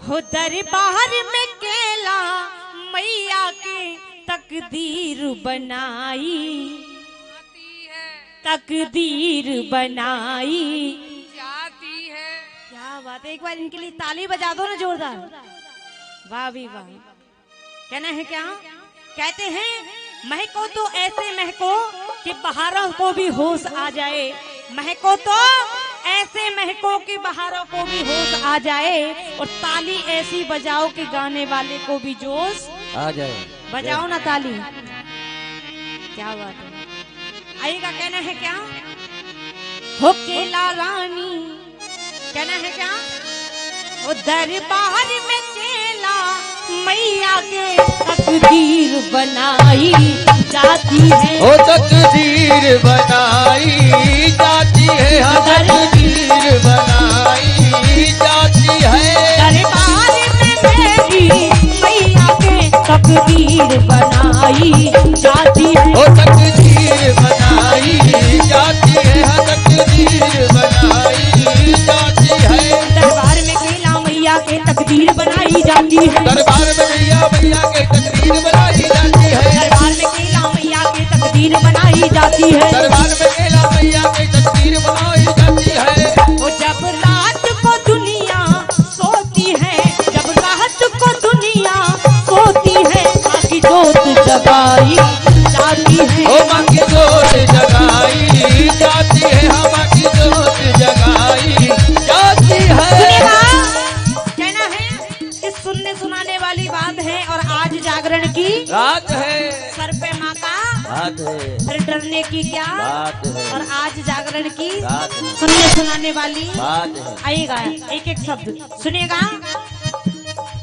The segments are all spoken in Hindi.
हो दरबार में केला मैया के तकदीर बनाई, तकदीर बनाई जाती है। क्या बात है, एक बार इनके लिए ताली बजा दो ना जोरदार। वाह भी वाह। कहना है क्या? कहते हैं महको तो ऐसे महको कि बहारों को भी होश आ जाए, महको तो ऐसे महको कि बहारों को भी होश आ जाए, और ताली ऐसी बजाओ कि गाने वाले को भी जोश आ जाए। बजाओ ना ताली। क्या बात है, आएगा। कहना है क्या? हो केला रानी, कहना है क्या? वो दरबार में केला मैया के तकदीर बनाई जाती है, ओ तकदीर बनाई जाती है, हाँ तकदीर बनाई जाती है। दरबार में मेरी मैया के तकदीर बनाई जाती है, ओ तकदीर बनाई जाती है, हाँ तकदीर बनाई जाती है। दरबार में केला मैया के तकदीर बनाई जाती है, दरबार में मैया के तकदीर बनाई जाती है, दरबार में केला मैया के तकदीर बनाई जाती है। दरबार में केला मैया के तकदीर बनाई जाती है। वो जब रात को दुनिया सोती है, जब रात को दुनिया सोती है, माँ की जोत जगाई जाती है, ओ माँ की जोत जगाई जाती है, हाँ माँ की जोत जगाई जाती है। सुनिएगा। कहना है कि सुनने सुनाने वाली बात है, और आज जागरण की रात है, सर पे माँ का, बात है, फिर डरने की क्या बात है, और आज जागरण की बात है, सुनने सुनाने वाली बात है। आएगा। एक एक शब्द सुनिएगा।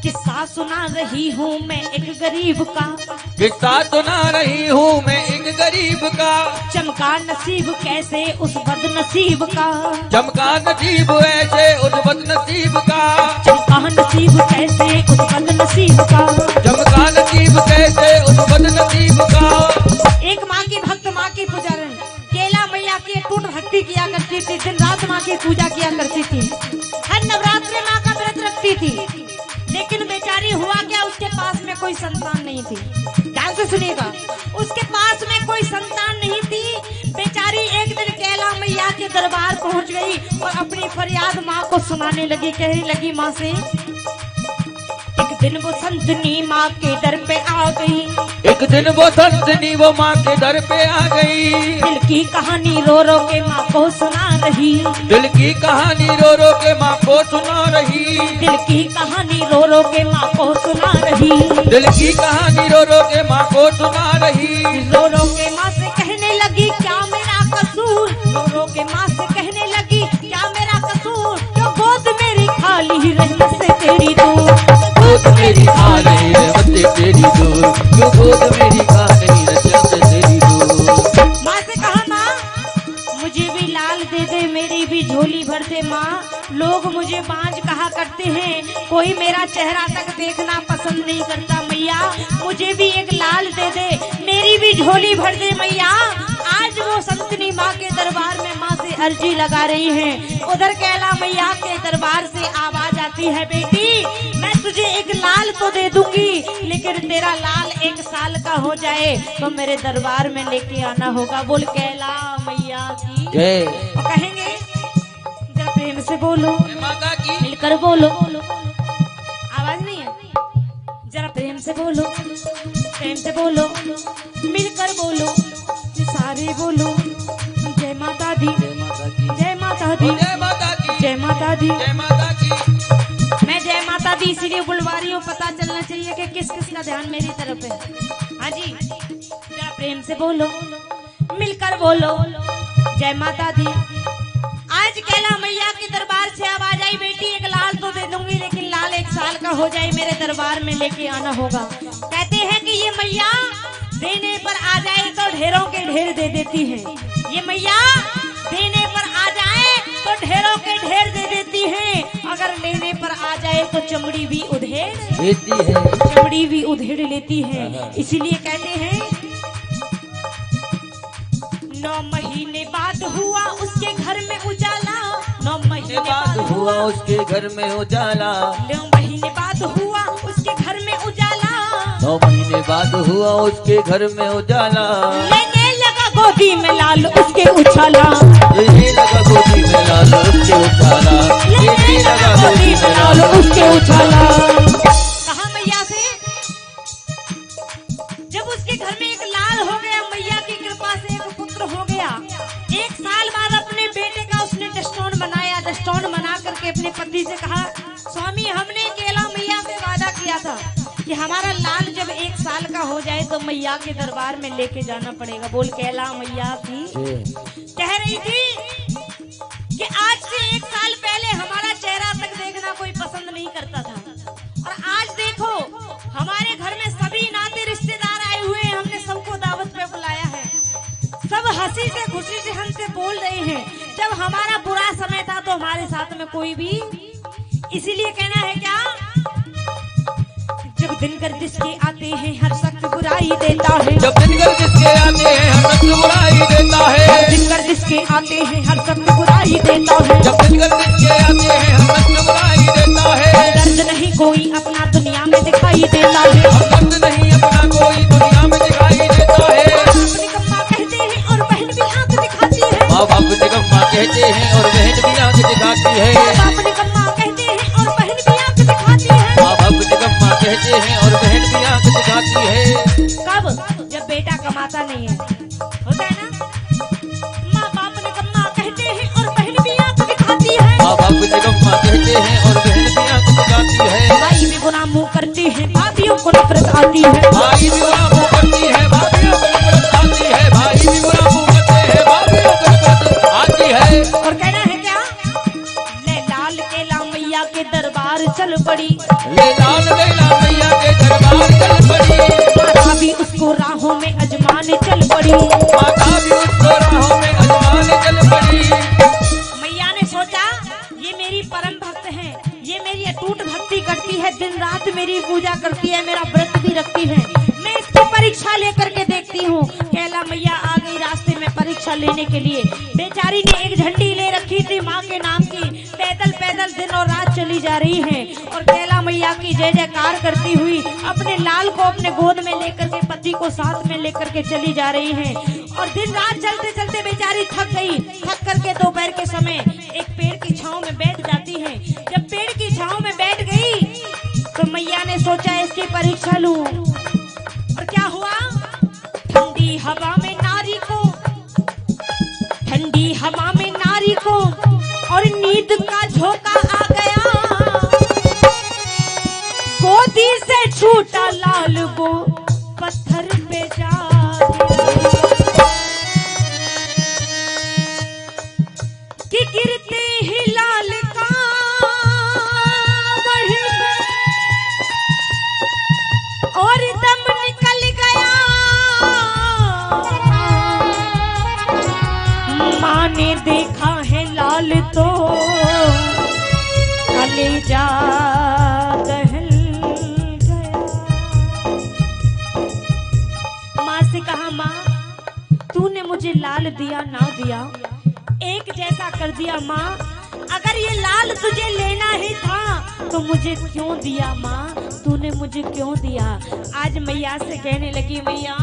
किस्सा सुना रही हूँ मैं एक गरीब का, किस्सा सुना रही हूँ मैं एक गरीब का, चमका नसीब कैसे उस बदनसीब का, चमका नसीब ऐसे उस बदनसीब का, चमका नसीब कैसे उस बदनसीब का। चमका नसीब कैसे उस बदनसीब का। एक माँ की भक्त, माँ की पुजारन, केला मैया की अटूट भक्ति किया करती थी, दिन रात माँ की पूजा किया करती थी, हर नवरात्रि माँ का व्रत रखती थी, लेकिन बेचारी हुआ क्या, उसके पास में कोई संतान नहीं थी। ध्यान से सुनिएगा, उसके पास में कोई संतान नहीं थी। बेचारी एक दिन केला मैया के दरबार पहुंच गई और अपनी फरियाद माँ को सुनाने लगी। कहने लगी माँ से, एक दिन वो संतनी माँ के दर पे आ गई, एक दिन वो संतनी वो माँ के दर पे आ गई, दिल की कहानी रो रो के माँ को सुना रही, दिल की कहानी रो रो के माँ को सुना रही, दिल की कहानी रो रो के माँ को सुना रही, दिल की कहानी रो रो के माँ को सुना रही। रो रो के माँ से कहने लगी क्या मेरा कसूर, रो रो के माँ से कहने लगी क्या मेरा कसूर, क्यों गोद मेरी खाली रहने से तेरी दूर, गोद मेरी खा नहीं रहते तेरी दूर, क्यों गोद मेरी खा नहीं रहते तेरी दूर। माँ से कहा माँ मुझे भी लाल दे दे, मेरी भी झोली भर दे माँ, लोग मुझे बांझ कहा करते हैं, कोई मेरा चेहरा तक देखना पसंद नहीं करता मैया, मुझे भी एक लाल दे दे, मेरी भी झोली भर दे मैया। आज वो संतनी माँ के दरबार में माँ से अर्जी लगा रही हैं। उधर कैला मैया के दरबार से आवाज आती है, बेटी मैं तुझे एक लाल तो दे दूंगी, लेकिन तेरा लाल 1 साल का हो जाए तो मेरे दरबार में लेके आना होगा। बोल कैला मैया की जय। और कहेंगे जरा प्रेम से बोलो, माता की मिलकर बोलो, आवाज नहीं है, जरा प्रेम से बोलो, प्रेम से बोलो, मिलकर बोलो, सारे बोलो, जय माता दी, जय माता दी, जय माता की, जय माता दी। जय माता की। मैं जय माता दी इसीलिए बुलवा रही हूँ, पता चलना चाहिए कि किस किस का ध्यान मेरी तरफ है। हाँ जी, जरा प्रेम से बोलो, मिलकर बोलो, जय माता दी। आज कैला मैया के दरबार से आवाज आई, बेटी एक लाल तो दे दूंगी, लेकिन लाल 1 साल का हो जाए मेरे दरबार में लेके आना होगा। कहते हैं कि ये मैया देने पर आ जाए तो ढेरों के ढेर दे देती है, ये मैया देने पर आ जाए तो ढेरों के ढेर दे देती है, अगर लेने पर आ जाए तो चमड़ी भी उधेड़ देती है, चमड़ी भी उधेड़ लेती है। इसीलिए कहते हैं 9 महीने बाद हुआ उसके घर में उजाला, 9 महीने बाद हुआ उसके घर में उजाला। 9 महीने बाद हुआ उसके घर में उजाला। 9 महीने बाद हुआ उसके घर में उजाला। लेने लगा गोदी में लाल उसके उछाला। लेने लगा गोदी में लाल उसके उछाला। लेने लगा गोदी में लाल उसके उछाला। कहा मैया से जब उसके घर में एक लाल हो गया, मैया की कृपा से एक पुत्र हो गया। 1 साल बाद अपने बेटे का उसने दस्तान बनाया। दस्तान बना करके अपने पति से कहा, स्वामी हमने केला मैया से वादा किया था कि हमारा लाल जब 1 साल का हो जाए तो मैया के दरबार में लेके जाना पड़ेगा। बोल केला मैया की कह रही थी कि आज से 1 साल पहले हमारा चेहरा तक देखना कोई पसंद नहीं करता था, और आज देखो हमारे घर में सभी नाते रिश्तेदार आए हुए हैं। हमने सबको दावत पे बुलाया है। सब हंसी से खुशी से हमसे बोल रहे हैं। जब हमारा बुरा समय था तो हमारे साथ में कोई भी, इसीलिए कहना है क्या, जब दिन कर जिसके आते हैं हर शख्स बुराई देता है। जब दिन कर जिसके आते हैं हर शख्स बुराई देता है। दिन कर जिसके आते हैं हर शख्स बुराई देता है। जब दिन कर जिसके आते हैं हर शख्स बुराई देता है। दर्द नहीं कोई अपना दुनिया में दिखाई देता है। दर्द नहीं अपना कोई दुनिया में दिखाई देता है। अपनी कम्मा कहते हैं और बहन भी आंख दिखाती है। माँ बाप निकम्मा कहते हैं और बहन भी आंख दिखाती है। अपनी कम्मा कहते हैं और बहन भी आंख दिखाती है। माँ बाप निकम्मा कहते हैं और बहन भी आंख दिखाती है। कब? जब बेटा कमाता नहीं है, होता है ना। माँ बाप निकम्मा कहते हैं और बहन भी आंख दिखाती है। माँ बाप निकम्मा कहते हैं और बहन भी आंख दिखाती है। भाई भी गुनाह मुँह करती है, भाभीयों को नफरत आती है। भाई भी बुरा मुँह करती है, भाभीयों को नफरत आती है। भाई भी बुरा मुँह करते हैं, भाभीयों को नफरत आती है। और कहना है क्या, ले लाल केला मैया के दरबार चल पड़ी। ले लाल केला मैया के दरबार चल पड़ी। माता भी उसको राहों में अजमाने चल पड़ी। माता भी उसको राहों में अजमाने चल पड़ी। मैया ने सोचा ये मेरी परम भक्त है, ये मेरी अटूट भक्ति करती है, दिन रात मेरी पूजा करती है, मेरा व्रत भी रखती है, मैं इसकी परीक्षा लेकर के देखती हूँ। कैला मैया आ गई रास्ते में परीक्षा लेने के लिए। बेचारी ने एक झंडी ले रखी थी माँ के नाम की, पैदल पैदल दिन और रात चली जा रही है, और कैला मैया की जय जयकार करती हुई अपने लाल को अपने गोद में लेकर के, पति को साथ में लेकर के चली जा रही है। और दिन रात चलते चलते बेचारी थक गई। थक करके दोपहर के समय एक पेड़ की छांव में बैठ जाती है। जब पेड़ की छांव में बैठ गई तो मैया ने सोचा इसकी परीक्षा लूं। और क्या हुआ, ठंडी हवा में नारी को, ठंडी हवा में नारी को और नींद का झोंका आ गया। गोदी से छूटा लाल वो पत्थर पे जा कि गिरते ही लाल का वहीं और दम निकल गया। माँ ने देखा है लाल तो कलेजा दहल गया। माँ से कहा, माँ तूने मुझे लाल दिया ना दिया, एक जैसा कर दिया माँ। अगर ये लाल तुझे लेना ही था तो मुझे क्यों दिया माँ, तूने मुझे क्यों दिया। आज मैया से कहने लगी, मैया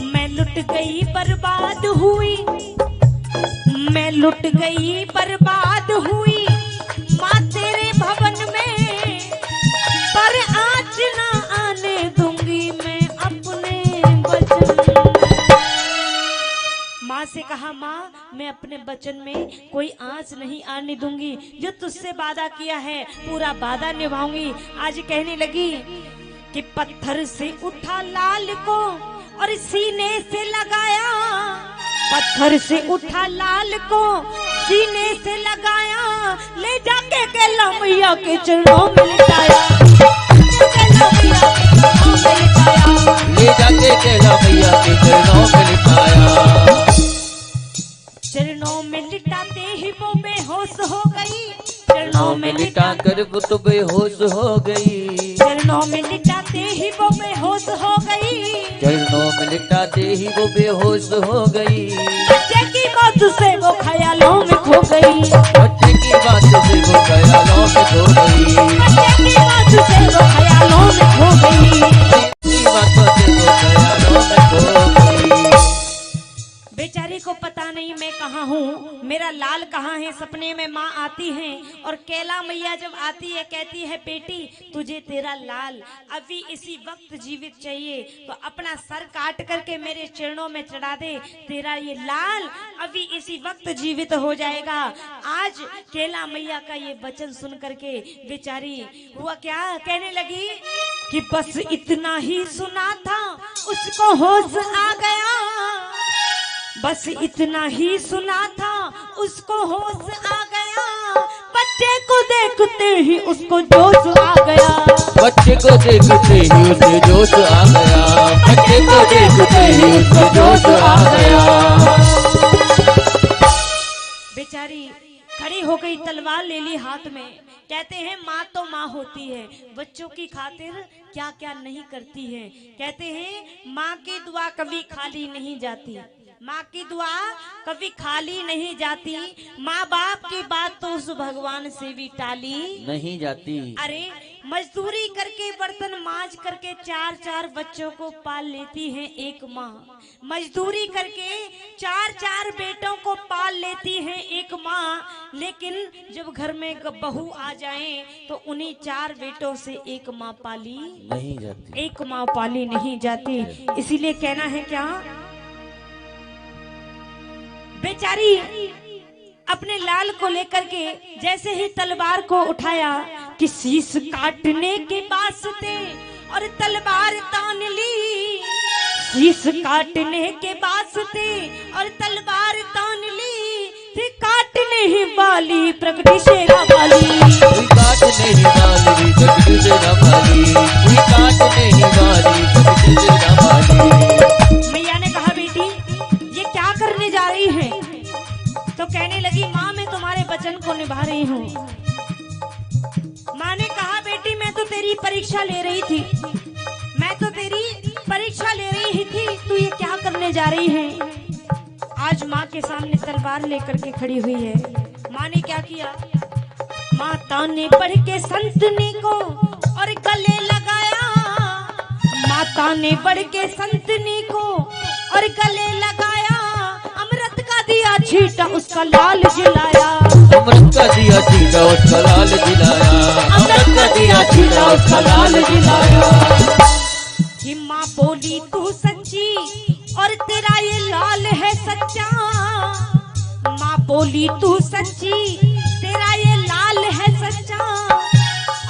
मैं लुट गई बर्बाद हुई, मैं लुट गई बर्बाद हुई माँ तेरे भवन में, पर आज ना आने दूंगी मैं अपने वचन। माँ से कहा, माँ मैं अपने वचन में कोई आंच नहीं आने दूंगी, जो तुझसे वादा किया है पूरा वादा निभाऊंगी। आज कहने लगी कि पत्थर से उठा लाल को और सीने से लगाया, पत्थर से उठा लाल को सीने से लगाया, ले जाके कैला मैया के चरणों में लिटाया, कैला मैया के चरणों में लिटाया, ले जाके कैला मैया के चरणों में लिटाया। चरणों में लिटाते ही वो बेहोश हो गई, चरणों में लिटा कर वो तो बेहोश हो गई, चरणों में लिटाते ही वो बेहोश हो गई, चरणों में लिटाते ही वो बेहोश हो गई। बच्चे की मौत से वो ख्यालों में खो गई। गई, बच्चे की बात से वो ख्यालों में खो गई, बच्चे की बात से वो ख्यालों में खो गई। की बातों से वो ख्यालों में खो गई। बेचारी को पता नहीं मैं कहाँ हूँ, मेरा लाल कहाँ है। सपने में माँ आती है और कैला मैया जब आती है कहती है बेटी तुझे तेरा लाल अभी इसी वक्त जीवित चाहिए, तो अपना सर काट करके मेरे चरणों में चढ़ा दे, तेरा ये लाल अभी इसी वक्त जीवित हो जाएगा। आज कैला मैया का ये वचन सुन करके बेचारी हुआ क्या, कहने लगी कि बस इतना ही सुना था उसको होश आ गया, बस इतना ही सुना था उसको होश आ गया, बच्चे को देखते ही उसको जोश आ गया, बच्चे को देखते ही उसे जोश आ गया, बच्चे को देखते ही उसको जोश आ गया। बेचारी खड़ी हो गई, तलवार ले ली हाथ में। कहते हैं माँ तो माँ होती है, बच्चों की खातिर क्या क्या नहीं करती है। कहते हैं माँ की दुआ कभी खाली नहीं जाती, माँ की दुआ कभी खाली नहीं जाती, माँ बाप की बात तो उस भगवान से भी टाली नहीं जाती। अरे मजदूरी करके बर्तन मांज करके 4-4 बच्चों को पाल लेती है एक माँ, मजदूरी करके 4-4 बेटों को पाल लेती है एक माँ, लेकिन जब घर में बहू आ जाए तो उन्हीं 4 बेटों से एक माँ पाली नहीं जाती, एक माँ पाली नहीं जाती। इसीलिए कहना है क्या, बेचारी अपने लाल को लेकर के जैसे ही तलवार को उठाया कि शीश काटने के वास्ते और तलवार तान ली, शीश काटने के वास्ते और तलवार तान ली, थी काटने ही वाली प्रगति शेरा वाली, काटने ही वाली प्रगति शेरा वाली, काटने ही वाली प्रगति शेरा वाली। मैया ने कहा बेटी ये क्या करने जा रही है, तो कहने लगी माँ मैं तुम्हारे वचन को निभा रही हूँ। माँ ने कहा बेटी मैं तो तेरी परीक्षा ले रही थी, मैं तो तेरी परीक्षा ले रही थी, तू ये क्या करने जा रही है। आज माँ के सामने तलवार लेकर के खड़ी हुई है। माँ ने क्या किया, माता ने बढ़ के संतनी को और गले लगाया, माता ने बढ़ के संतनी को और गले लगाया, अमृत का दिया छीटा उसका लाल जिलाया, अमृत का दिया छीटा उसका लाल जिलाया, अमृत का दिया छीटा उसका लाल जिलाया। कि माँ बोली तू सच्ची और तेरा ये लाल है सच्चा, माँ बोली तू सच्ची तेरा ये लाल है सच्चा,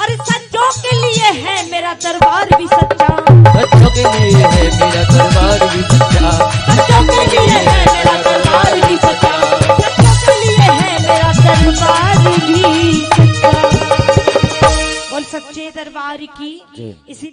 और सच्चों के लिए है मेरा दरबार भी सच्चा, बच्चों के लिए है मेरा दरबार भी सच्चा, बच्चों के लिए है मेरा दरबार भी सच्चा, बच्चों के लिए है मेरा दरबार भी सच्चा। बोल सच्चे दरबार की। इसी